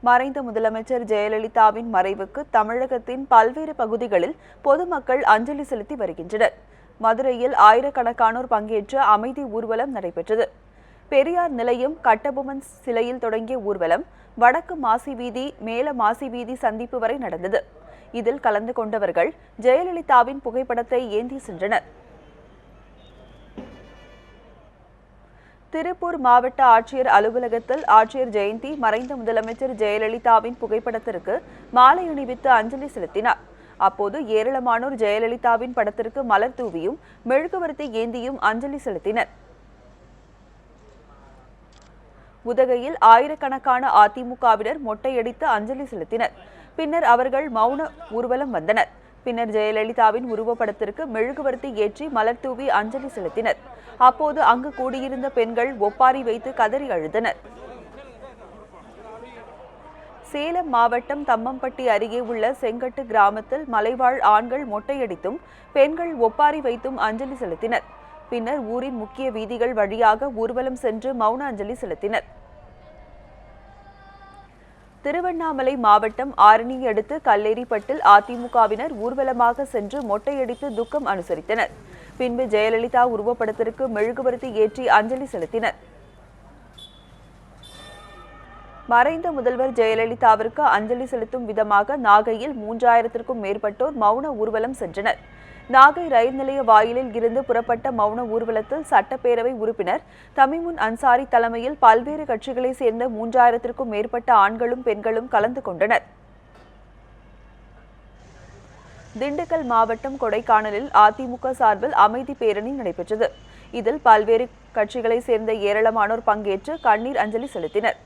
மறைந்த முதலமைச்சர் ஜெயலலிதாவின் மறைவுக்கு தமிழகத்தின் பல்வேறு பகுதிகளில் பொதுமக்கள் அஞ்சலி செலுத்தி வருகின்றனர். மதுரையில் ஆயிரக்கணக்கானோர் பங்கேற்ற அமைதி ஊர்வலம் நடைபெற்றது. பெரியார் நிலையம், கட்டபொம்மன் சிலையில் தொடங்கிய ஊர்வலம் வடக்கு மாசி வீதி, மேல மாசி வீதி சந்திப்பு வரை நடந்தது. இதில் கலந்து கொண்டவர்கள் ஜெயலலிதாவின் புகைப்படத்தை ஏந்தி சென்றனர். திருப்பூர் மாவட்ட ஆட்சியர் அலுவலகத்தில் ஆட்சியர் ஜெயந்தி மறைந்த முதலமைச்சர் ஜெயலலிதாவின் புகைப்படத்திற்கு மாலை அணிவித்து அஞ்சலி செலுத்தினார். அப்போது ஏராளமானோர் ஜெயலலிதாவின் படத்திற்கு மலர் தூவியும் மெழுகுவர்த்தி ஏந்தியும் அஞ்சலி செலுத்தினர். உதகையில் ஆயிரக்கணக்கான அதிமுகவினர் மொட்டையடித்து அஞ்சலி செலுத்தினர். பின்னர் அவர்கள் மௌன ஊர்வலம் வந்தனர். பின்னர் ஜெயலலிதாவின் உருவப்படத்திற்கு மெழுகுவர்த்தி ஏற்றி மலர் தூவி அஞ்சலி செலுத்தினர். அப்போது அங்கு கூடியிருந்த பெண்கள் ஒப்பாரி வைத்து கதறி அழுதனர். சேலம் மாவட்டம் தம்மம்பட்டி அருகே உள்ள செங்கட்டு கிராமத்தில் மலைவாழ் ஆண்கள் மொட்டையடித்தும் பெண்கள் ஒப்பாரி வைத்தும் அஞ்சலி செலுத்தினர். பின்னர் ஊரின் முக்கிய வீதிகள் வழியாக ஊர்வலம் சென்று மௌன அஞ்சலி செலுத்தினர். திருவண்ணாமலை மாவட்டம் ஆரணியை அடுத்து கல்லேரிப்பட்டில் அதிமுகவினர் ஊர்வலமாக சென்று மொட்டையடித்து துக்கம் அனுசரித்தனர். பின்பு ஜெயலலிதா உருவப்படத்திற்கு மெழுகுவர்த்தி ஏற்றி அஞ்சலி செலுத்தினர். மறைந்த முதல்வர் ஜெயலலிதாவிற்கு அஞ்சலி செலுத்தும் விதமாக நாகையில் 3000க்கும் மேற்பட்டோர் மௌன ஊர்வலம் சென்றனர். நாகை ரயில் நிலைய வாயிலில் இருந்து புறப்பட்ட மௌன ஊர்வலத்தில் சட்டப்பேரவை உறுப்பினர் தமிமுன் அன்சாரி தலைமையில் பல்வேறு கட்சிகளைச் சேர்ந்த 3000க்கும் மேற்பட்ட ஆண்களும் பெண்களும் கலந்து கொண்டனர். திண்டுக்கல் மாவட்டம் கொடைக்கானலில் அதிமுக சார்பில் அமைதி பேரணி நடைபெற்றது. இதில் பல்வேறு கட்சிகளைச் சேர்ந்த ஏராளமானோர் பங்கேற்று கண்ணீர் அஞ்சலி செலுத்தினர்.